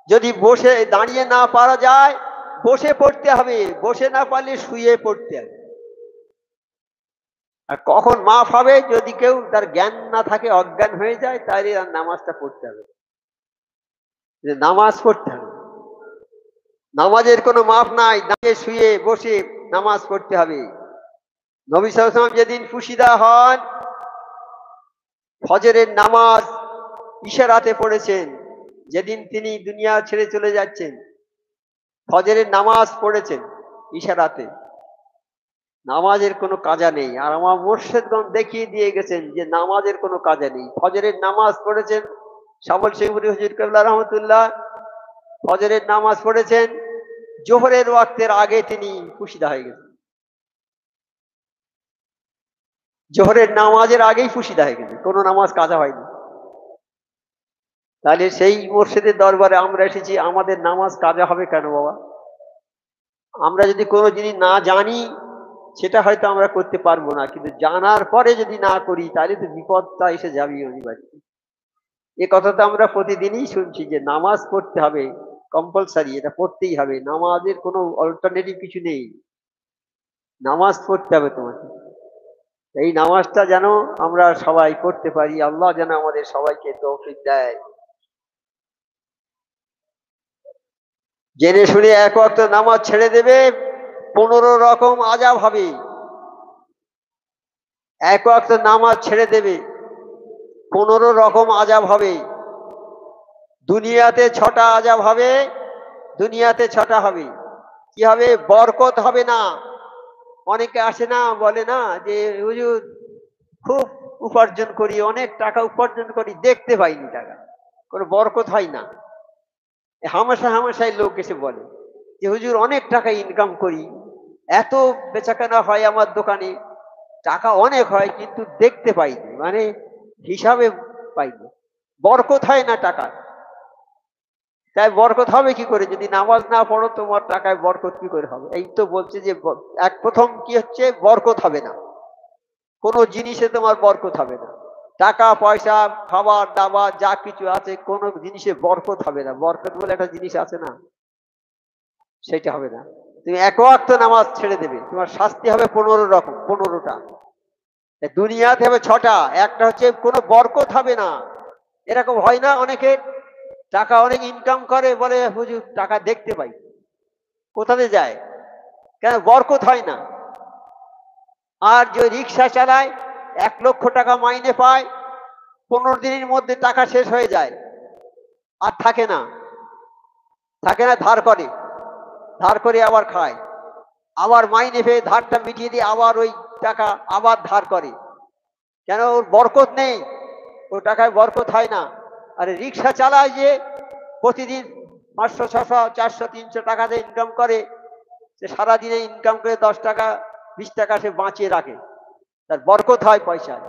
যদি বসে দাঁড়িয়ে না পারা যায় বসে পড়তে হবে, বসে না পারলে শুয়ে পড়তে হবে। আর কখন মাফ হবে? যদি কেউ তার জ্ঞান না থাকে, অজ্ঞান হয়ে যায়, তাহলে আর নামাজটা পড়তে হবে। যে নামাজ পড়তে হবে, নামাজের কোনো মাফ নাই। দাঁড়িয়ে শুয়ে বসে নামাজ পড়তে হবে। নবী সাল্লাল্লাহু আলাইহি ওয়াসাল্লাম যেদিন ফুসিদা হন, ফজরের নামাজ ইশারাতে পড়েছেন। যেদিন তিনি দুনিয়া ছেড়ে চলে যাচ্ছেন, ফজরের নামাজ পড়েছেন ইশারাতে। নামাজের কোনো কাজা নেই। আর আমার মুর্শিদগণ দেখিয়ে দিয়ে গেছেন যে নামাজের কোনো কাজা নেই। ফজরের নামাজ পড়েছেন সাবল শেখপুরি হুজুর কেবলা রহমতুল্লাহ, ফজরের নামাজ পড়েছেন, জোহরের ওয়াক্তের আগে তিনি ফুসিদা হয়ে গেছেন। জোহরের নামাজের আগেই ফুসিদা হয়ে গেছে, কোনো নামাজ কাজা হয়নি। তাহলে সেই মুর্শিদের দরবারে আমরা এসেছি, আমাদের নামাজ কাজা হবে কেন বাবা? আমরা যদি কোনো জিনিস না জানি সেটা হয়তো আমরা করতে পারবো না, কিন্তু জানার পরে যদি না করি তাহলে তো বিপদটা এসে যাবেই অনিবার্য। এ কথা তো আমরা প্রতিদিনই শুনছি যে নামাজ পড়তে হবে, কম্পালসারি, এটা পড়তেই হবে, নামাজের কোনো অল্টারনেটিভ কিছু নেই, নামাজ পড়তে হবে তোমাকে। এই নামাজটা যেন আমরা সবাই পড়তে পারি, আল্লাহ যেন আমাদের সবাইকে তৌফিক দেয়। জেনে শুনে এক ওয়াক্ত নামাজ ছেড়ে দেবে, 15 রকম আযাব হবে। এক ওয়াক্ত নামাজ ছেড়ে দেবে, 15 রকম আযাব হবে। দুনিয়াতে 6টা আযাব হবে, দুনিয়াতে 6টা হবে। কি হবে? বরকত হবে না। অনেকে আসে না, বলে না যে হুজুর খুব উপার্জন করি, অনেক টাকা উপার্জন করি, দেখতে পাইনি টাকা, কোনো বরকত হয় না। হামেশা হামেশাই লোক এসে বলে যে হুজুর অনেক টাকা ইনকাম করি, এত বেচাকেনা হয় আমার দোকানে, টাকা অনেক হয়, কিন্তু দেখতে পাইনি, মানে হিসাবে পাইনি, বরকত হয় না টাকা। তাই বরকত হবে কি করে? যদি নামাজ না পড়ো তোমার টাকায় বরকত কি করে হবে? এই তো বলছে যে এক প্রথম কি হচ্ছে, বরকত হবে না, কোনো জিনিসে তোমার বরকত হবে না। টাকা পয়সা খাবার দাবার যা কিছু আছে কোনো জিনিসে বরকত হবে না। বরকত বলে একটা জিনিস আছে না, সেটা হবে না। তুমি এক ওয়াক্ত নামাজ ছেড়ে দেবে, তোমার শাস্তি হবে 15 রকম, 15টা। দুনিয়াতে হবে 6টা। একটা হচ্ছে কোনো বরকত হবে না। এরকম হয় না অনেকের, টাকা অনেক ইনকাম করে, বলে হুজুর টাকা দেখতে পাই, কোথাতে যায়? কেন? বরকত হয় না। আর যে রিক্সা চালায়, 1 লক্ষ টাকা মাইনে পায়, 15 দিনের মধ্যে টাকা শেষ হয়ে যায়, আর থাকে না, থাকে না, ধার করে, ধার করে আবার খায়, আবার মাইনে পেয়ে ধারটা মিটিয়ে দিয়ে আবার ওই টাকা আবার ধার করে। কেন? ওর বরকত নেই, ওর টাকায় বরকত হয় না। আর রিক্সা চালায় যে প্রতিদিন 500 600 400 300 টাকাতে ইনকাম করে, সে সারাদিনে ইনকাম করে 10 টাকা 20 টাকা সে বাঁচিয়ে রাখে, তার বরকত হয় পয়সায়।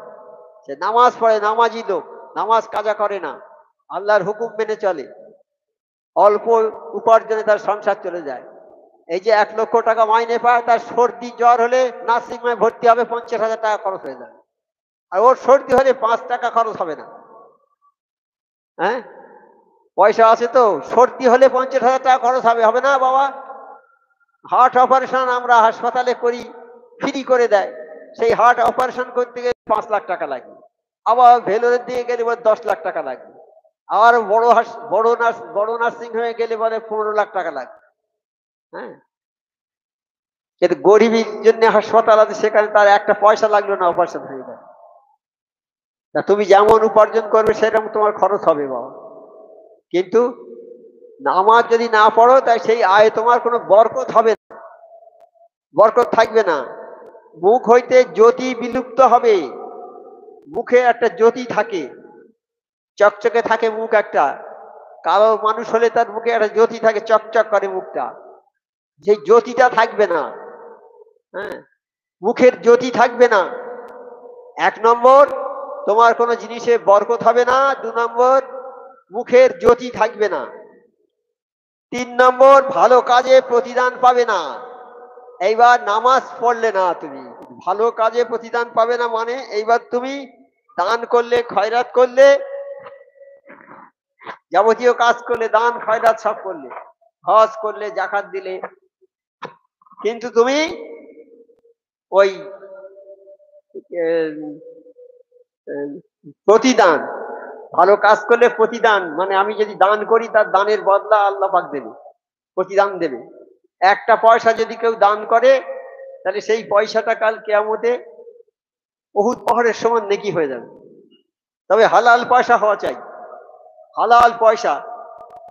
সে নামাজ পড়ে, নামাজি লোক, নামাজ কাজা করে না, আল্লাহর হুকুম মেনে চলে, অল্প উপার্জনে তার সংসার চলে যায়। এই যে 1 লক্ষ টাকা মাইনে পায়, তার সর্দি জ্বর হলে নার্সিং হোমে ভর্তি হবে, 50,000 টাকা খরচ হয়ে যাবে। আর ওর সর্দি হলে 5 টাকা খরচ হবে না। হ্যাঁ, পয়সা আছে তো, সর্দি হলে 50,000 টাকা খরচ হবে, হবে না বাবা? হার্ট অপারেশন আমরা হাসপাতালে করি, ফ্রি করে দেয়। সেই হার্ট অপারেশন করতে গেলে 5 লাখ টাকা লাগবে। আবার ভেলোরের দিকে গেলে 10 লাখ টাকা লাগবে। আর বড় নার্সিং হোমে গেলে বলে 15 লাখ টাকা লাগবে। হ্যাঁ, কিন্তু গরিবের জন্য হাসপাতাল আছে, সেখানে তার একটা পয়সা লাগলো না, অপারেশন হয়ে যায়। তা তুমি যেমন উপার্জন করবে সেরকম তোমার খরচ হবে বাবা। কিন্তু নামাজ যদি না পড়ো, তাই সেই আয় তোমার কোনো বরকত হবে না, বরকত থাকবে না। মুখ হইতে জ্যোতি বিলুপ্ত হবে। মুখে একটা জ্যোতি থাকে, চকচকে থাকে মুখ একটা। কালো মানুষ হলে তার মুখে একটা জ্যোতি থাকে, চকচক করে মুখটা, সেই জ্যোতিটা থাকবে না। হ্যাঁ, মুখের জ্যোতি থাকবে না। 1 নম্বর, তোমার কোনো জিনিসে বরকত হবে না। 2 নম্বর, মুখের জ্যোতি থাকবে না। 3 নম্বর, ভালো কাজে প্রতিদান পাবে না। এইবার নামাজ পড়লে না, তুমি ভালো কাজে প্রতিদান পাবে না, মানে এইবার তুমি দান করলে, খয়রাত করলে, যাবতীয় কাজ করলে, দান খয়রাত সব করলে, হজ করলে, জাকাত দিলে, কিন্তু তুমি ওই প্রতিদান, ভালো কাজ করলে প্রতিদান, মানে আমি যদি দান করি তার দানের বদলা আল্লাহ পাক দেবে, প্রতিদান দেবে। একটা পয়সা যদি কেউ দান করে তাহলে সেই পয়সাটা কাল কিয়ামতে উহুদ পাহাড়ের সমান নেকি হয়ে যাবে। তবে হালাল পয়সা হওয়া চাই, হালাল পয়সা,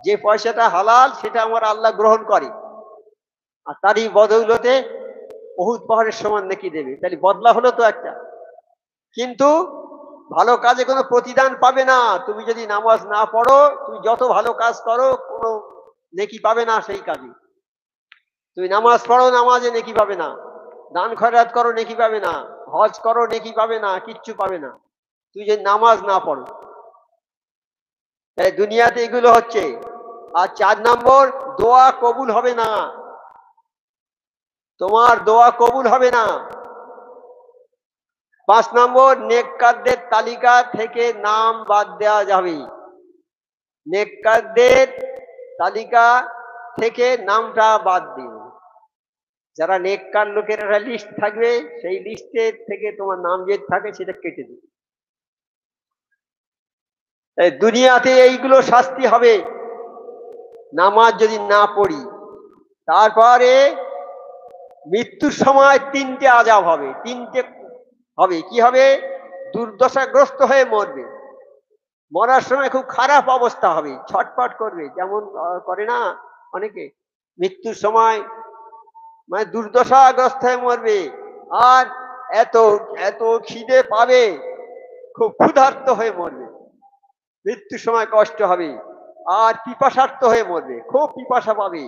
যে পয়সাটা হালাল সেটা আমার আল্লাহ গ্রহণ করে, আর তারই বদৌলতে উহুদ পাহাড়ের সমান নেকি দেবে। তাহলে বদলা হলো তো একটা। কিন্তু ভালো কাজে কোনো প্রতিদান পাবে না। তুমি যদি নামাজ না পড়ো, তুমি যত ভালো কাজ করো, কোনো নেকি পাবে না সেই কাজে। তুমি নামাজ পড়ো, নামাজে নেকি পাবে না। দান খয়রাত করো, নেকি পাবে না। হজ করো, নেকি পাবে না, কিচ্ছু পাবে না তুমি যদি নামাজ না পড়ো। দুনিয়াতে এগুলো হচ্ছে। আর 4 নম্বর, দোয়া কবুল হবে না, তোমার দোয়া কবুল হবে না। 5 নম্বর, নেককারদের তালিকা থেকে নাম বাদ দেওয়া যাবে, নেককারদের তালিকা থেকে নামটা বাদ দিন। যারা নেককার লোকের একটা লিস্ট থাকবে, সেই লিস্টের থেকে তোমার নাম যে থাকে সেটা কেটে দিন। দুনিয়াতে এইগুলো শাস্তি হবে নামাজ যদি না পড়ি। তারপরে মৃত্যুর সময় 3টে আযাব হবে, 3টে হবে। কি হবে? দুর্দশাগ্রস্ত হয়ে মরবে, মরার সময় খুব খারাপ অবস্থা হবে, ছটফট করবে, যেমন করে না অনেকে, মৃত্যুর সময় মানে দুর্দশাগ্রস্ত হয়ে মরবে। আর এত এত খিদে পাবে, খুব ক্ষুধার্ত হয়ে মরবে, মৃত্যুর সময় কষ্ট হবে। আর পিপাসার্ত হয়ে মরবে, খুব পিপাসা পাবে,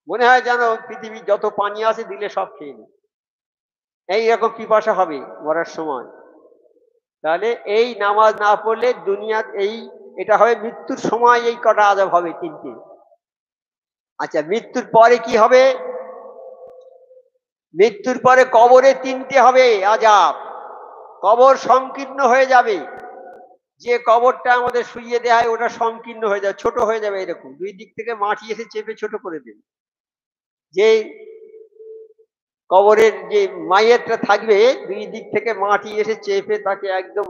মনে হয় যেন পৃথিবীর যত পানি আছে দিলে সব খেয়ে নেবে, এইরকম পিপাসা হবে মরার সময়। তাহলে এই নামাজ না পড়লে দুনিয়ার এটা হবে মৃত্যুর সময়, এই কটা আযাব হবে 3টে। আচ্ছা, মৃত্যুর পরে কি হবে? মৃত্যুর পরে কবরে 3টে হবে আযাব। কবর সংকীর্ণ হয়ে যাবে, যে কবরটা আমাদের শুইয়ে দেয়া হয় ওটা সংকীর্ণ হয়ে যাবে, ছোট হয়ে যাবে, এরকম 2 দিক থেকে মাটি এসে চেপে ছোট করে দেবে। যে কবরের যে মাইয়াতটা থাকবে, 2 দিক থেকে মাটি এসে চেপে তাকে একদম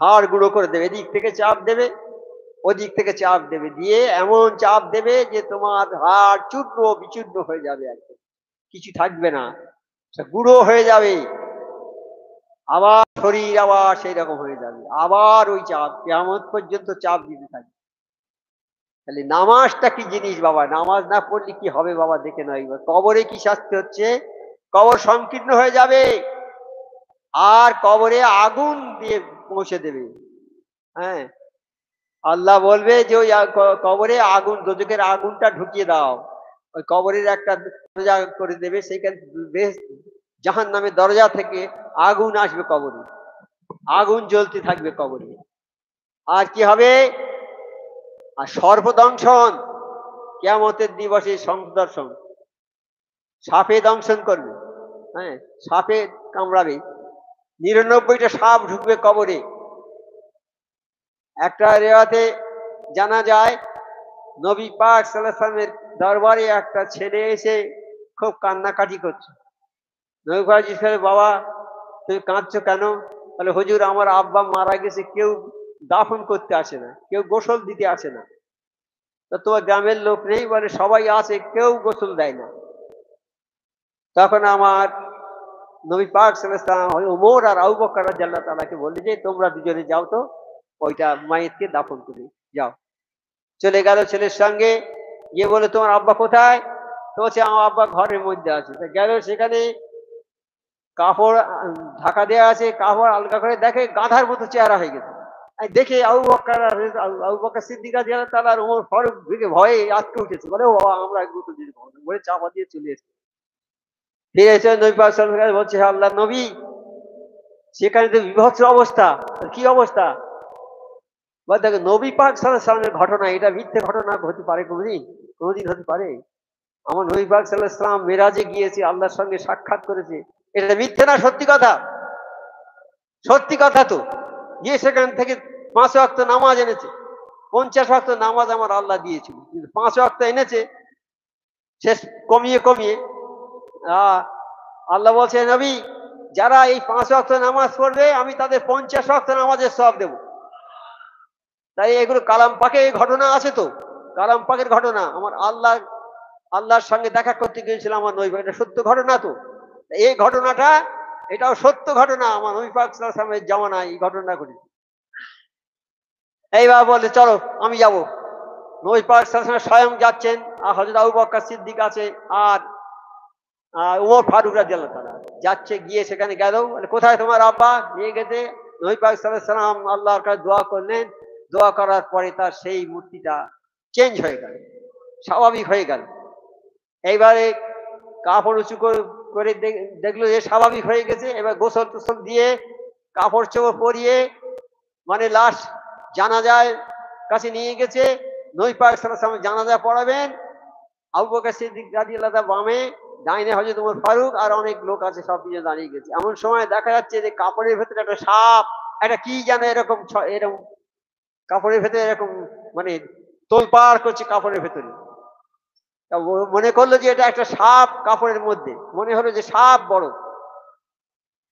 হাড় গুঁড়ো করে দেবে, এদিক থেকে চাপ দেবে, ওদিক থেকে চাপ দেবে, দিয়ে এমন চাপ দেবে যে তোমার হাড় চূর্ণ বিচূর্ণ হয়ে যাবে, একদম কিছু থাকবে না, গুঁড়ো হয়ে যাবে। আবার শরীর আবার সেই রকম হয়ে যাবে, আবার ওই চাপ কিয়ামত পর্যন্ত চাপ দিতে থাকবে। তাহলে নামাজটা কি জিনিস বাবা? নামাজ না পড়লে কি হবে বাবা? দেখে নয়, কবরে কি শাস্তি হচ্ছে? কবর সংকীর্ণ হয়ে যাবে, আর কবরে আগুন দিয়ে পৌঁছে দেবে। হ্যাঁ, আল্লাহ বলবে যে ওই কবরে আগুন, দোজখের আগুনটা ঢুকিয়ে দাও। ওই কবরের একটা দরজা করে দেবে, সেইখান জাহান্নামের দরজা থেকে আগুন আসবে কবরে, আগুন জ্বলতে থাকবে কবরে। আর কি হবে? আর সর্বদংশন, কিয়ামতের দিবসে সংদর্শন, সাপে দংশন করবে। হ্যাঁ, সাপে কামড়াবে, 99টা সাপ ঢুকবে কবরে। একটা রেওয়াতে জানা যায়, নবী পাক সাল্লাল্লাহু আলাইহি ওয়াসাল্লামের দরবারে একটা ছেলে এসে খুব কান্নাকাটি করছে। নবী পাক জিজ্ঞেস করে, বাবা তুমি কাঁদছো কেন? বলে, হুজুর আমার আব্বা মারা গেছে, কেউ দাফন করতে আসে না, কেউ গোসল দিতে আসে না। তো তোমার গ্রামের লোক নেই? বলে, সবাই আছে, কেউ গোসল দেয় না। তখন আমার নবী পাক সাল্লাল্লাহু আলাইহি ওয়াসাল্লাম ওমর আর আবু বকর রাদিয়াল্লাহু তাআলাকে বললে যে তোমরা দুজনে যাও তো, ওইটা মাইয়িতকে দাফন করে যাও। চলে গেল ছেলের সঙ্গে, গিয়ে বলে, তোমার আব্বা কোথায়? তো বলছে, আমার আব্বা ঘরের মধ্যে আছে। গেল, সেখানে কাপড় ঢাকা দেওয়া আছে, কাপড় আলগা করে দেখে গাধার মতো চেহারা হয়ে গেছে। দেখে আবু বকর সিদ্দিক রাদিয়াল্লাহু তাআলা আর ওমর ফারুক ভয়ে আটকে উঠেছে, বলে, ও বাবা আমরা গুঁতো দিতে পারবো না, বলে চাপা দিয়ে চলে এসেছে। ফিরে এসে নবী পাক সাল্লাল্লাহু আলাইহি ওয়াসাল্লাম বলছে, আল্লাহ নবী, সেখানে তো বিভৎস অবস্থা। কি অবস্থা? বলে, দেখো নবী পাক সাল্লাল্লাহু আলাইহি ওয়াসাল্লামের ঘটনা, এটা মিথ্যে ঘটনা হতে পারে কোনোদিন? কোনোদিন হতে পারে? আমার নবী পাক সাল্লাল্লাহু আলাইহি ওয়াসাল্লাম মেরাজে গিয়েছে, আল্লাহর সঙ্গে সাক্ষাৎ করেছে, এটা মিথ্যে না সত্যি কথা? সত্যি কথা তো। গিয়ে সেখান থেকে 5 ওয়াক্ত নামাজ এনেছে, 50 ওয়াক্ত নামাজ আমার আল্লাহ দিয়েছিল, কিন্তু 5 ওয়াক্ত এনেছে শেষ কমিয়ে কমিয়ে। আল্লাহ বলছে, নবী যারা এই 5 ওয়াক্ত নামাজ পড়বে আমি তাদের 50 ওয়াক্ত নামাজের সওয়াব দেব। তাই এগুলো কালাম পাকে এই ঘটনা আছে তো, কালাম পাকের ঘটনা। আমার আল্লাহর সঙ্গে দেখা করতে গিয়েছিলাম আমার নবী, এটা সত্য ঘটনা তো। এই ঘটনাটা এটাও সত্য ঘটনা, আমার নবী পাক সাল্লাল্লাহু আলাইহি ওয়াসাল্লামের জামানায় এই ঘটনা ঘটে। এইবার বলে চলো আমি যাব। নবী পাক সাল্লাল্লাহু আলাইহি ওয়াসাল্লাম স্বয়ং যাচ্ছেন, আর হযরত আবু বকর সিদ্দিক আছে, আর উমর ফারুক রাদিয়াল্লাহু তাআলা যাচ্ছে। গিয়ে সেখানে গেল, কোথায় তোমার আব্বা? নিয়ে গেছে। নবী পাক সাল্লাল্লাহু আলাইহি ওয়াসাল্লাম আল্লাহর কাছে দোয়া করলেন। দোয়া করার পরে তার সেই মূর্তিটা চেঞ্জ হয়ে গেল, স্বাভাবিক হয়ে গেল। এইবারে কাপড় উঁচু করে দেখলো যে স্বাভাবিক হয়ে গেছে। এবার গোসল টোসল দিয়ে কাপড় চোপড় পরিয়ে মানে লাশ জানাজায় কাছে নিয়ে গেছে। নবী পাক সাল্লাল্লাহু আলাইহি ওয়াসাল্লাম জানাজা পড়াবেন। আবু বকর সিদ্দিক রাদিয়াল্লাহু তাআলা বামে, ডাইনে হযরত ওমর ফারুক, আর অনেক লোক আছে, সব কিছু দাঁড়িয়ে গেছে। এমন সময় দেখা যাচ্ছে যে কাপড়ের ভেতরে একটা সাপ, একটা কি যেন এরকম এরকম কাপড়ের ভেতরে এরকম মানে তোলপাড় করছে কাপড়ের ভেতরে। মনে করলো যে এটা একটা সাপ, কাপড়ের মধ্যে মনে হলো যে সাপ বড়।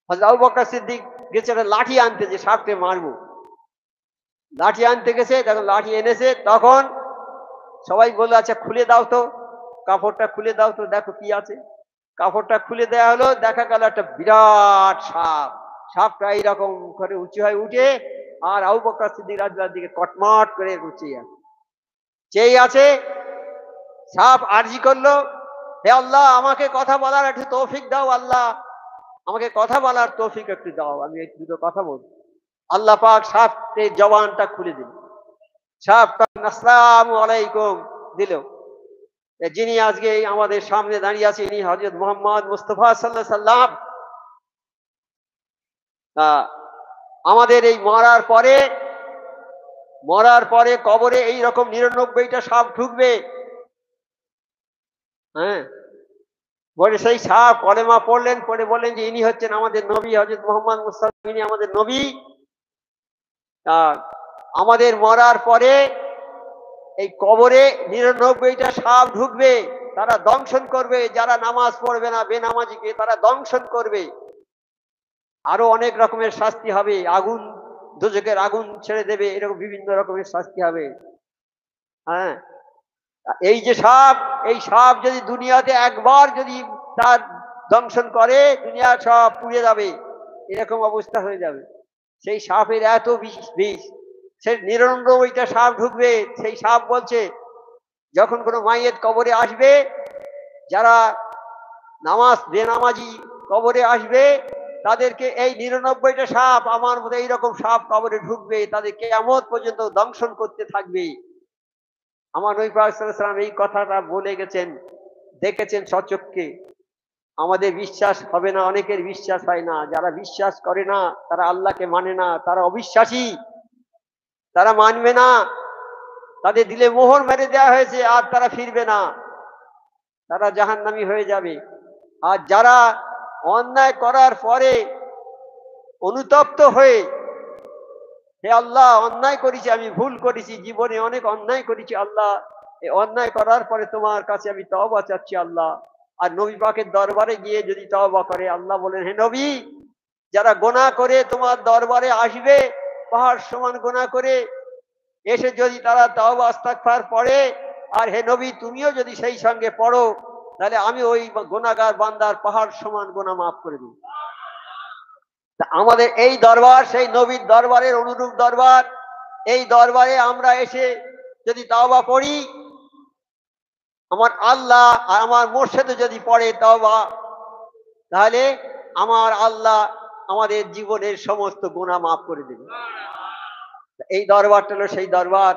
হযরত আবু বকর সিদ্দিক গেছে একটা লাঠি আনতে, যে সাপকে মারবো। লাঠি আনতে গেছে, তখন লাঠি এনেছে। তখন সবাই বললো আচ্ছা খুলে দাও তো, কাপড়টা খুলে দাও তো, দেখো কি আছে। কাপড়টা খুলে দেওয়া হলো, দেখা গেল একটা বিরাট সাপ। সাপটা এইরকম করে উঁচু হয়ে উঠে আর আবু বকর সিদ্দিক রাদিয়াল্লাহু দিকে কটমট করে চেয়ে আছে। সাপ আরজি করলো, হে আল্লাহ আমাকে কথা বলার একটু তৌফিক দাও, আল্লাহ আমাকে কথা বলার তৌফিক একটু দাও, আমি একটু দুটো কথা বলবো। আল্লাহ পাক সাপের জবানটা খুলে দিল। সাপ আসসালামু আলাইকুম দিল। যিনি আজকে আমাদের সামনে দাঁড়িয়ে আছে ইনি হযরত মুহাম্মদ মুস্তাফা সাল্লাল্লাহু আলাইহি সাল্লাম। আমাদের এই মরার পরে কবরে এই রকম 99টা সাপ ঢুকবে। হ্যাঁ, বলে সেই সাপ কলেমা পড়লেন, পড়ে বললেন যে ইনি হচ্ছেন আমাদের নবী হযরত মুহাম্মদ মুস্তাফা, ইনি আমাদের নবী। আমাদের মরার পরে এই কবরে 99টা সাপ ঢুকবে, তারা দংশন করবে। যারা নামাজ পড়বে না, বেনামাজিকে তারা দংশন করবে। আরো অনেক রকমের শাস্তি হবে, আগুন, দোজখের আগুন ছেড়ে দেবে, এরকম বিভিন্ন রকমের শাস্তি হবে। হ্যাঁ, এই যে সাপ, এই সাপ যদি দুনিয়াতে একবার যদি তার দংশন করে, দুনিয়া সব পুড়ে যাবে, এরকম অবস্থা হয়ে যাবে। সেই সাপের এত বিষ, সে 99টা সাপ ঢুকবে। সেই সাপ বলছে যখন কোনো মাইয়েত কবরে আসবে, যারা বেনামাজি কবরে আসবে, তাদেরকে এই 99টা সাপ, আমার মতো এইরকম সাপ কবরে ঢুকবে, তাদের কিয়ামত পর্যন্ত দংশন করতে থাকবে। আমার নবী পাক সাল্লাল্লাহু আলাইহি ওয়াসাল্লাম এই কথাটা বলে গেছেন, দেখেছেন সচক্ষে। আমাদের বিশ্বাস হবে না, অনেকের বিশ্বাস হয় না। যারা বিশ্বাস করে না তারা আল্লাহকে মানে না, তারা অবিশ্বাসী, তারা মানবে না। তাদের দিলে মোহর মেরে দেওয়া হয়েছে, আর তারা ফিরবে না, তারা জাহান্নামী হয়ে যাবে। আর যারা অন্যায় করার পরে অনুতপ্ত হয়ে, হে আল্লাহ অন্যায় করেছি, আমি ভুল করেছি, জীবনে অনেক অন্যায় করেছি আল্লাহ, এই অন্যায় করার পরে তোমার কাছে আমি তওবা চাচ্ছি আল্লাহ, আর নবী পাকের দরবারে গিয়ে যদি তওবা করে, আল্লাহ বলেন হে নবী, যারা গুনাহ করে তোমার দরবারে আসবে, পাহাড় সমান গুনাহ করে এসে যদি তারা তওবা ইস্তিগফার পড়ে, আর হে নবী তুমিও যদি সেই সঙ্গে পড়ো, তাহলে আমি ওই গুনাহগার বান্দার পাহাড় সমান গুনাহ মাফ করে দেব। আমাদের এই দরবার সেই নবীর দরবারের অনুরূপ দরবার। এই দরবারে আমরা এসে যদি তওবা পড়ি, আমার আল্লাহ আর আমার মুর্শিদ যদি পড়ে তওবা, তাহলে আমার আল্লাহ আমাদের জীবনের সমস্ত গুনাহ মাফ করে দেবে। এই দরবারটা হলো সেই দরবার।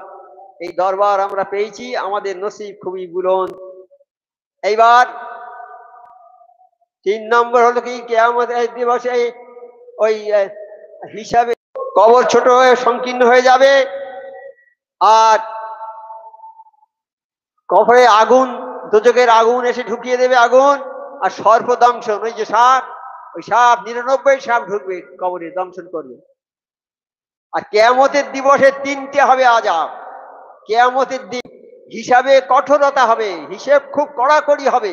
এই দরবার আমরা পেয়েছি, আমাদের নসিব খুবই বুলন্দ। এইবার 3 নম্বর হলো কি, কিয়ামতের দিবসে ওই হিসাবে কবর ছোট হয়ে সংকীর্ণ হয়ে যাবে, আর কবরে আগুন, দোজখের আগুন এসে ঢুকিয়ে দেবে আগুন, আর সর্প দংশন, ওই যে সাপ, ওই সাপ 99 সাপ ঢুকবে কবরে, দংশন করবে। আর কিয়ামতের দিবসে 3টে হবে আযাব। কিয়ামতের দিন হিসাবে কঠোরতা হবে, হিসেব খুব কড়াকড়ি হবে,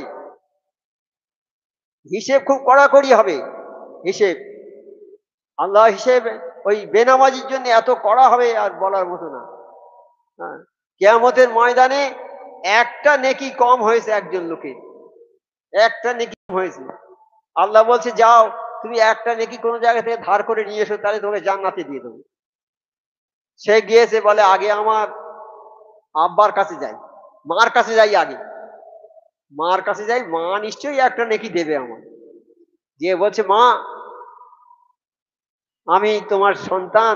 হিসেব খুব কড়াকড়ি হবে। হিসেব, আল্লাহ হিসেব ওই বেনামাজির জন্য এত কড়া হবে আর বলার মতো না। হ্যাঁ, কিয়ামতের ময়দানে একটা নেকি কম হয়েছে একজন লোকের, একটা নেকি কম হয়েছে। আল্লাহ বলছে যাও তুমি একটা নেকি কোনো জায়গা থেকে ধার করে নিয়ে এসো, তাহলে তোমাকে জান্নাতে দিয়ে দেবো। সে গিয়েছে, বলে আগে আমার আব্বার কাছে যাই, মার কাছে যাই, আগে মার কাছে যাই, মা নিশ্চয়ই একটা নেকি দেবে আমার। দিয়ে বলছে মা, আমি তোমার সন্তান,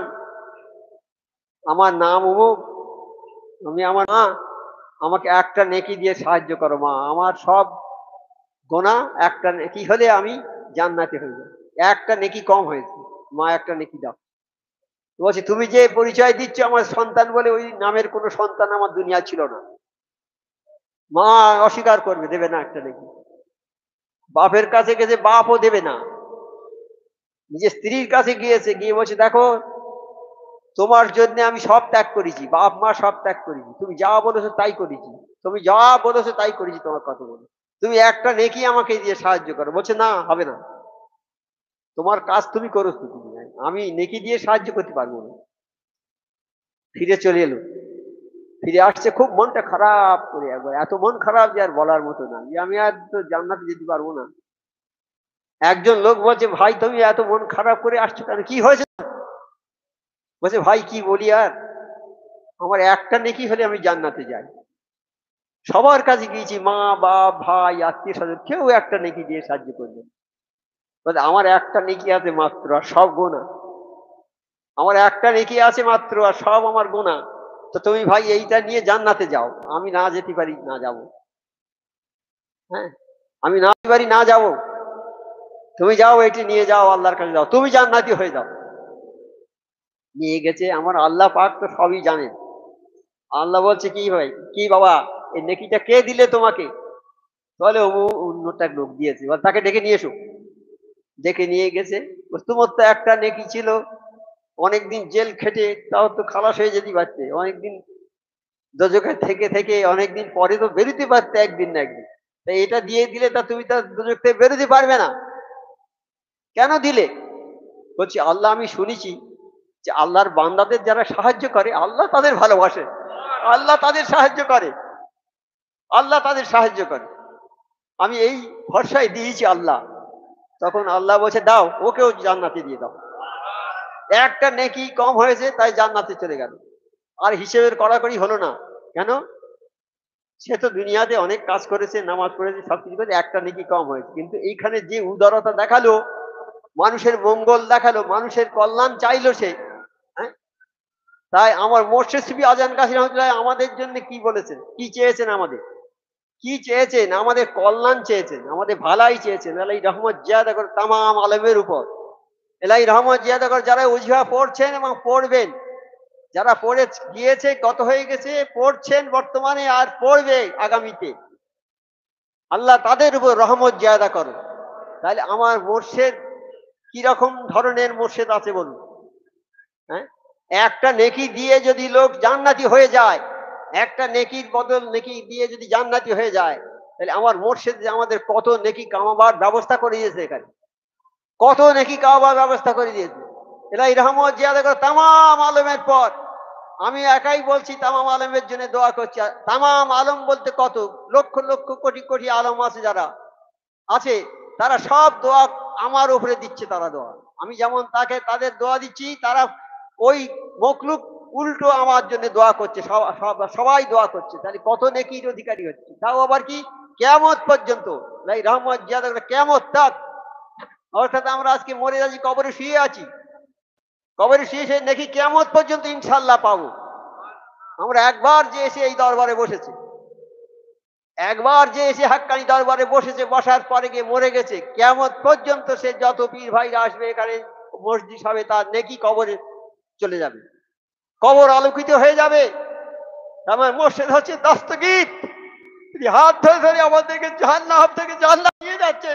আমার নাম অমুক, আমি আমার মা, আমাকে একটা নেকি দিয়ে সাহায্য করো মা, আমার সব গোনা একটা নেকি হলে আমি জান্নাতে হয়ে যাই, একটা নেকি কম হয়েছে, মা একটা নেকি দাও। বলছে তুমি যে পরিচয় দিচ্ছ আমার সন্তান বলে, ওই নামের কোনো সন্তান আমার দুনিয়া ছিল না। মা অস্বীকার করবে, দেবে না একটা নেকি। বাপের কাছে গেছে, বাপও দেবে না। নিজের স্ত্রীর কাছে গিয়েছে, গিয়ে বলছে দেখো তোমার জন্য আমি সব ত্যাগ করেছি, বাপ মা সব ত্যাগ করেছি, তুমি যা বলেছো তাই করেছি, তুমি যা বলেছো তাই করেছি, তোমার কথা বলে তুমি একটা নেকি আমাকে দিয়ে সাহায্য করো। বলছে না, হবে না, তোমার কাজ তুমি করেছো, তুমি, আমি নেকি দিয়ে সাহায্য করতে পারবো না। ফিরে চলে এলো, ফিরে আসছে খুব মনটা খারাপ করে, একবার এত মন খারাপ যে আর বলার মতো না, যে আমি আর তো জান্নাতে যেতে পারবো না। একজন লোক বলছে ভাই তুমি এত মন খারাপ করে আসছো কেন, কি হয়েছে? বলছে ভাই কি বলি আর, আমার একটা নেকি হলে আমি জান্নাতে যাই, সবার কাছে গিয়েছি, মা বাপ ভাই আত্মীয় স্বজন, কেউ একটা নেকি দিয়ে সাহায্য করবে। বলছে আমার একটা নেকি আছে মাত্র, আর সব গোনা, আমার একটা নেকি আছে মাত্র আর সব আমার গোনা, তো তুমি ভাই এইটা নিয়ে জান্নাতে যাও, আমি না যেতে পারি, না যাব। হ্যাঁ, আমি না যেতে পারি, না যাব, তুমি যাও এটি নিয়ে যাও, আল্লাহর কাছে যাও, তুমি জান্নাতি হয়ে যাও। নিয়ে গেছে, আমার আল্লাহ পাক তো সবই জানেন। আল্লাহ বলছে কি ভাই, কি বাবা, এই নেকিটা কে দিলে তোমাকে? বলে অন্যটা লোক দিয়েছে, বলে তাকে ডেকে নিয়ে এসো। ডেকে নিয়ে গেছে, তোমার তো একটা নেকি ছিল, অনেকদিন জেল খেটে তাও তো খালাস হয়ে যেতে পারছে, অনেকদিন দোজখে থেকে থেকে অনেকদিন পরে তো বেরোতে পারতে একদিন না একদিন, তাই এটা দিয়ে দিলে তা তুমি তো দোজখ থেকে বেরোতে পারবে না, কেন দিলে? বলছি আল্লাহ, আমি শুনেছি যে আল্লাহর বান্দাদের যারা সাহায্য করে আল্লাহ তাদের ভালোবাসে, আল্লাহ তাদের সাহায্য করে, আল্লাহ তাদের সাহায্য করে, আমি এই ভরসায় দিয়েছি আল্লাহ। তখন আল্লাহ বলছে দাও, ওকেও জান্নাতে দিয়ে দাও, একটা নেকি কম হয়েছে তাই জান্নাতে চলে গেল, আর হিসেবের কড়াকড়ি হলো না। কেন? সে তো দুনিয়াতে অনেক কাজ করেছে, নামাজ পড়েছে, সবকিছু করেছে, একটা নেকি কম হয়েছে, কিন্তু এইখানে যে উদারতা দেখালো, মানুষের মঙ্গল দেখালো, মানুষের কল্যাণ চাইলো সে। হ্যাঁ, তাই আমার মোর্শেদ সুফি আজান কাশি রহমতুল্লাহ আমাদের জন্য কি বলেছেন, কি চেয়েছেন আমাদের, কি চেয়েছেন? আমাদের কল্যাণ চেয়েছেন, আমাদের ভালাই চেয়েছেন। এলাই রহমত জিয়াদা করে তামাম আলমের উপর, এলাই রহমত জিয়াদা করে যারা উজিফা পড়ছেন এবং পড়বেন, যারা পড়ে গিয়েছে, গত হয়ে গেছে, পড়ছেন বর্তমানে আর পড়বে আগামীতে, আল্লাহ তাদের উপর রহমত জিয়াদা করো। তাহলে আমার মোর্শেদ কিরকম ধরনের মোর্শেদ আছে বলুন? হ্যাঁ, একটা নেকি দিয়ে যদি লোক জান্নাতি হয়ে যায়, একটা নেকির বদল নেকি দিয়ে যদি জান্নাতি হয়ে যায়, তাহলে আমার মোর্শেদ যে আমাদের কত নেকি কামাবার ব্যবস্থা করে দিয়েছে, এখানে কত নেকি কামাবার ব্যবস্থা করে দিয়েছে। এলাই রহমত জিয়াদা করে তামাম আলমের পর, আমি একাই বলছি তামাম আলমের জন্য দোয়া করছি। তামাম আলম বলতে কত লক্ষ লক্ষ কোটি কোটি আলম আছে, যারা আছে তারা সব দোয়া আমার উপরে দিচ্ছে, তারা দোয়া, আমি যেমন তাকে তাদের দোয়া দিচ্ছি, তারা ওই মখলুক উল্টো আমার জন্য দোয়া করছে, সবাই দোয়া করছে, তাহলে কত নেকির অধিকারী হচ্ছে। তাও আবার কি কিয়ামত পর্যন্ত, লাই রহমত জিয়াদা করে কিয়ামত তাক, অর্থাৎ আমরা আজকে মরে যাচ্ছি, কবরে শুয়ে আছি, কবরে শুয়ে সে নেকি কিয়ামত পর্যন্ত ইনশাল্লাহ পাবো। আমরা একবার যে এসে এই দরবারে বসেছি, একবার যে এসে হাক্কানি দরবারে বসেছে, বসার পরে গিয়ে মরে গেছে, কিয়ামত পর্যন্ত সে যত পীর ভাইরা আসবে এখানে মসজিদ হবে, তার নেকি কবরে চলে যাবে, কবর আলোকিত হয়ে যাবে। আমার মসজিদ হচ্ছে দস্তগীর, তিনি হাত ধরে ধরে আমাদেরকে জাহান্নাম থেকে জান্নাত নিয়ে যাচ্ছে,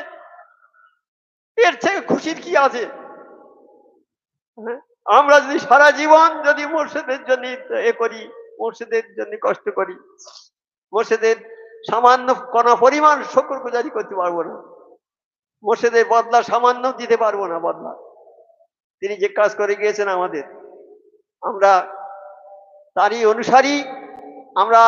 এর থেকে খুশির কি আছে? হ্যাঁ? আমরা যদি সারা জীবন যদি মুর্শিদের জন্য এ করি, মসজিদের জন্য কষ্ট করি, মসজিদের সামান্য কণা পরিমাণ শুকরগুজারি করতে পারবো না, মসজিদের বদলা সামান্য দিতে পারবো না বদলা। তিনি যে কাজ করে গিয়েছেন আমাদের, আমরা তারই অনুসারী। আমরা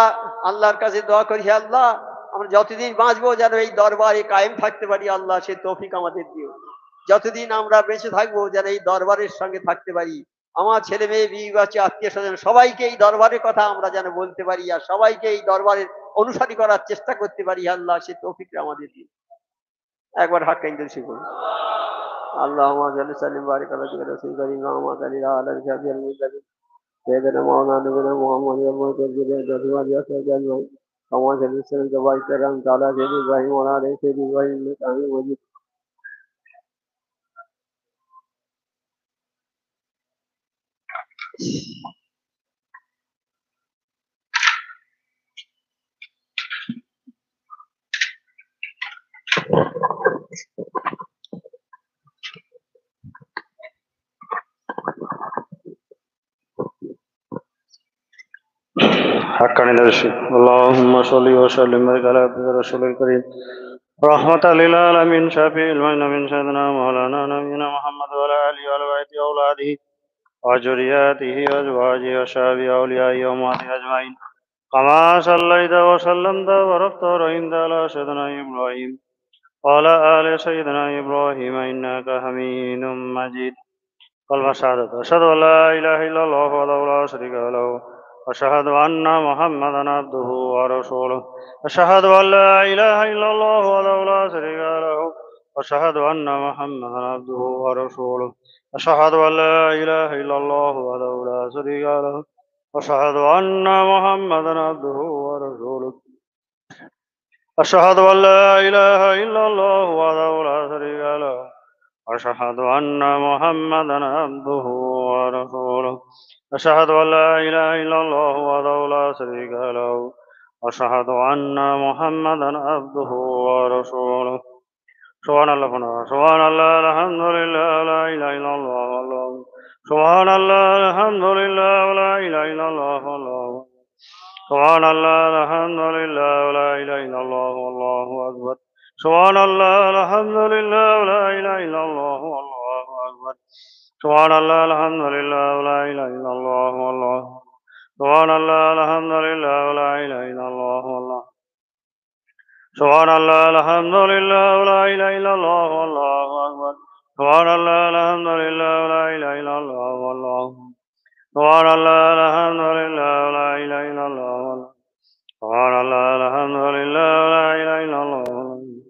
আল্লাহর কাছে দোয়া করি, হে আল্লাহ, আমরা যতদিন বাঁচবো যেন এই দরবারে কায়েম থাকতে পারি, আল্লাহ সে তৌফিক আমাদের দিও। যতদিন আমরা বেঁচে থাকবো যেন এই দরবারের সঙ্গে থাকতে পারি, আমার ছেলে মেয়ে বিবি বাচ্চা আত্মীয় স্বজন সবাইকে এই দরবারের কথা আমরা যেন বলতে পারি, আর সবাইকে এই দরবারের অনুসারী করার চেষ্টা করতে পারি, আল্লাহ সে তৌফিক আমাদের দিও। একবার হাক্কা ইন্দ্রসি করুন। اللهم صل وسلم وبارك على سيدنا رسول كريم محمد علي وعلى اله وصحبه اجمعين. سيدنا مولانا نبينا محمد المعتزل الجواد ياسر جل كما صلى وسلم وبارك على سيدنا ابراهيم وعلى ال سيدنا ابراهيم انك حميد مجيد. حقا درشي. اللهم صل وسلم وبارك على عبدك رسول الكريم رحمة للعالمين شافي المؤمن من سيدنا مولانا نبينا محمد وعلى آله وعلى بيته وأولاده وذرياته وأزواجه وصحبه وأوليائه وأمواته أجمعين. كما صليت وسلمت وباركت ورحمت على سيدنا إبراهيم وعلى آل سيدنا إبراهيم إنك حميد مجيد. كلمة شهادة أشهد أن لا إله إلا الله وحده لا شريك له أشهد أن محمدا عبده ورسوله أشهد أن لا إله إلا الله وحده لا شريك له أشهد أن محمدا عبده ورسوله أشهد أن لا إله إلا الله وحده لا شريك له أشهد أن محمدا عبده ورسوله أشهد أن لا إله إلا الله وحده لا شريك له أشهد أن محمدا عبده ورسوله أشهد أن لا إله إلا الله وحده لا شريك له أشهد أن محمدا عبده ورسوله. سبحان الله سبحان الله الحمد لله لا إله إلا الله والله سبحان الله الحمد لله لا إله إلا الله والله سبحان الله الحمد لله لا إله إلا الله والله أكبر سبحان الله الحمد لله لا إله إلا الله والله أكبر سبحان الله الحمد لله لا إله إلا الله والله سبحان الله الحمد لله لا إله إلا الله والله سبحان الله الحمد لله لا إله إلا الله والله أكبر سبحان الله الحمد لله لا إله إلا الله والله سبحان الله الحمد لله لا إله إلا الله والله سبحان الله الحمد لله لا إله إلا الله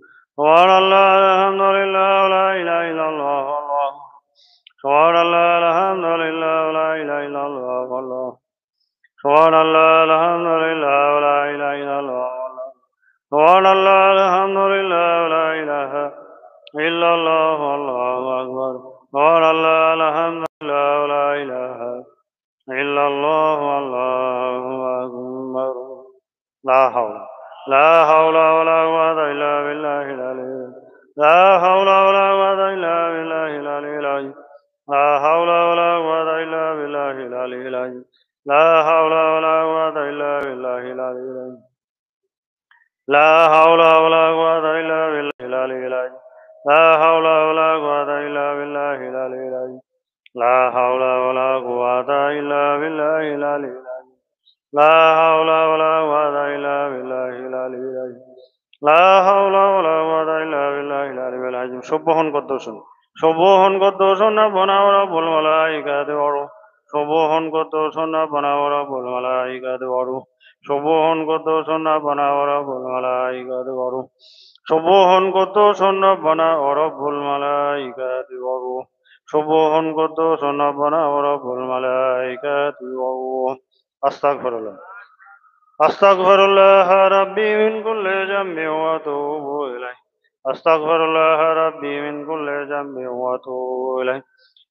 سبحان الله الحمد لله لا إله إلا الله والله سبحان الله الحمد لله لا إله إلا الله والله سبحان الله الحمد لله لا إله إلا الله والله سبحان الله الحمد لله لا إله إلا الله والله أكبر سبحان الله الحمد لله لا إله إلا الله والله أكبر. لا حول ولا قوة إلا بالله العلي لا حول ولا قوة إلا بالله العلي العظيم لا حول ولا قوة إلا بالله العلي العظيم لا حول ولا قوة إلا بالله العلي العظيم لا حول ولا قوة إلا بالله العلي العظيم لا حول ولا قوة إلا بالله العلي العظيم لا حول ولا قوة إلا بالله العلي العظيم لا حول ولا قوة إلا بالله العلي العظيم لا حول ولا قوة إلا بالله العلي العظيم. سبحان قدوس ربنا ورب الملائكة والروح سبحان قدوس ربنا ورب الملائكة والروح سبحان قدوس ربنا ورب الملائكة والروح سبحان قدوس ربنا ورب الملائكة والروح سبحان قدوس ربنا ورب الملائكة والروح. أستغفر الله أستغفر الله ربي من كل ذنب وأتوب إليه أستغفر الله ربي من كل ذنب وأتوب إليه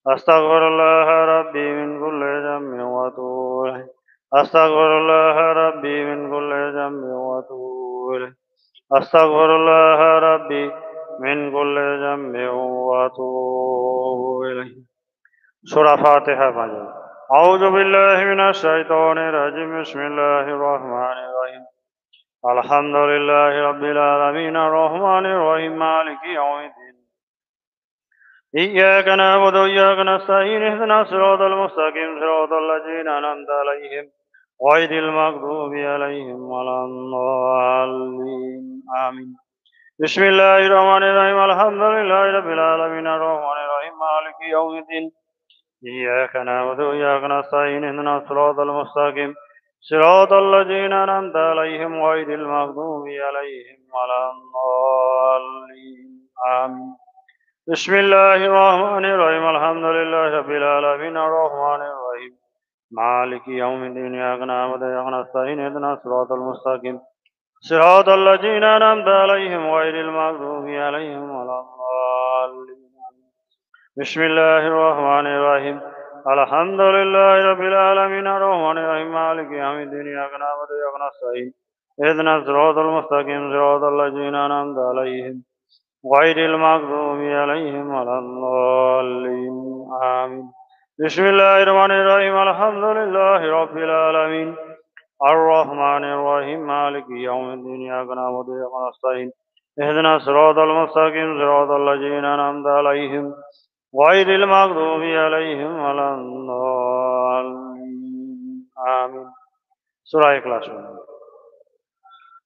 أستغفر الله ربي من كل ذنب وأتوب إليه أستغفر الله ربي من كل ذنب وأتوب إليه أستغفر الله ربي من كل ذنب وأتوب إليه. سورة فاتحة. أعوذ بالله من الشيطان الرجيم بسم الله الرحمن الرحيم الحمد لله رب العالمين الرحمن الرحيم مالك يوم الدين إياك نعبد وإياك نستعين اهدنا الصراط المستقيم صراط الذين أنعمت عليهم غير المغضوب عليهم ولا الضالين آمين بسم الله الرحمن الرحيم الحمد لله رب العالمين الرحمن الرحيم مالك يوم الدين إياك نعبد وإياك نستعين اهدنا الصراط المستقيم صراط الذين أنعمت عليهم غير المغضوب عليهم ولا الضالين آمين بسم الله الرحمن الرحيم الحمد لله رب العالمين الرحمن الرحيم مالك يوم الدين إياك نعبد وإياك نستعين اهدنا الصراط المستقيم صراط الذين أنعمت عليهم غير المغضوب عليهم ولا الضالين بسم الله الرحمن الرحيم الحمد لله رب العالمين الرحمن الرحيم مالك يوم الدين إياك نعبد وإياك نستعين اهدنا الصراط المستقيم صراط الذين أنعمت عليهم غير المغضوب عليهم ولا الضالين آمين بسم الله الرحمن الرحيم الحمد لله رب العالمين الرحمن الرحيم مالك يوم الدين إياك نعبد وإياك نستعين اهدنا الصراط المستقيم صراط الذين أنعمت عليهم غير المغضوب عليهم ولا الضالين آمين سورة إخلاص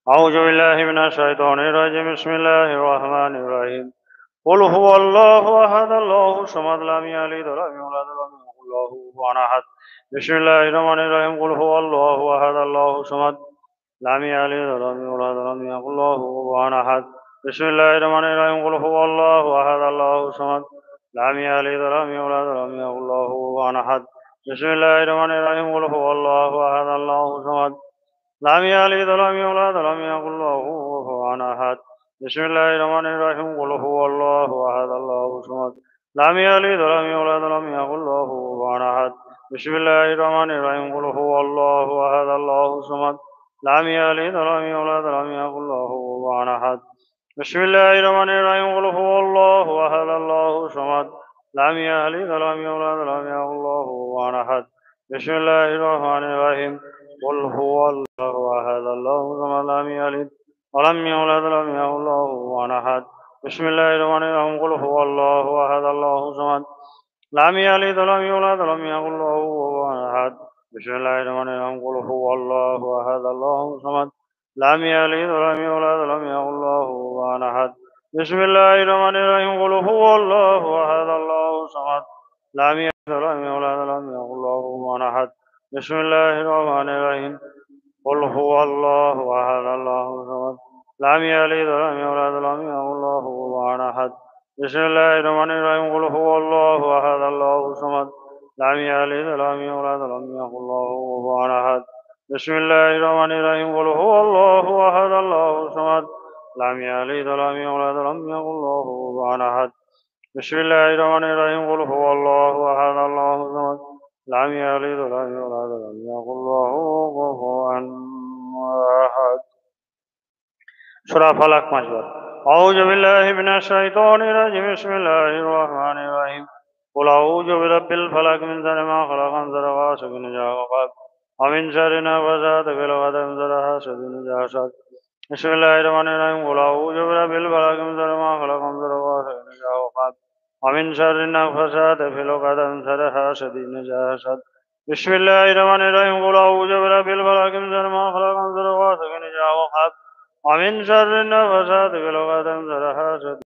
أعوذ بالله من الشيطان الرجيم بسم الله الرحمن الرحيم قل هو الله أحد الله الصمد لم يلد ولم يولد ولم يكن له كفوا أحد بسم الله الرحمن الرحيم قل هو الله أحد الله الصمد لم يلد ولم يولد ولم يكن له كفوا أحد بسم الله الرحمن الرحيم قل هو الله أحد الله الصمد لم يلد ولم يولد ولم يكن له كفوا أحد بسم الله الرحمن الرحيم قل هو الله أحد الله الصمد لم يلد ولم يولد ولم يكن له كفوا أحد بسم الله الرحمن الرحيم قل هو الله أحد الله الصمد لم يلد ولم يولد ولم يكن له كفوا أحد بسم الله الرحمن الرحيم قل هو الله أحد الله الصمد لم يلد ولم يولد ولم يكن له كفوا أحد بسم الله الرحمن الرحيم قل هو الله أحد الله الصمد لم يلد ولم يولد ولم يكن له كفوا أحد بسم الله الرحمن الرحيم قل هو الله أحد الله الصمد لم يلد ولم يولد ولم يكن له كفوا أحد بسم الله الرحمن الرحيم قل هو الله أحد الله الصمد لم يلد ولم يولد ولم يكن له كفوا أحد بسم الله الرحمن الرحيم قل هو الله أحد الله الصمد لم يلد ولم يولد ولم يكن له كفوا أحد بسم الله الرحمن الرحيم قل هو الله أحد الله الصمد لم يلد ولم يولد ولم يكن له كفوا أحد بسم الله الرحمن الرحيم قل هو الله أحد الله الصمد لم يلد ولم يولد ولم يكن له كفوا أحد بسم الله الرحمن الرحيم قل هو الله أحد الله الصمد لم يلد ولم يولد ولم يكن له كفوا أحد بسم الله الرحمن الرحيم قل هو الله أحد الله الصمد لم يلد ولم يولد ولم يكن له كفوا أحد بسم الله الرحمن الرحيم قل هو الله أحد الله الصمد لم يلد ولم يولد ولم يكن له كفوا أحد سورة فلق مجبر أعوذ بالله من الشيطان الرجيم بسم الله الرحمن الرحيم قل أعوذ برب الفلق من شر ما خلق من شر غاسق إذا وقب ومن شر النفاثات في العقد من شر حاسد إذا حسد بسم الله الرحمن الرحيم قل أعوذ برب الفلق من شر ما خلق من شر غاسق إذا وقب ومن شر النفاثات في العقد من شر حاسد إذا حسد بسم الله الرحمن الرحيم قل أعوذ برب الفلق من شر ما خلق من شر غاسق إذا وقب ومن شر النفاثات في العقد من شر حاسد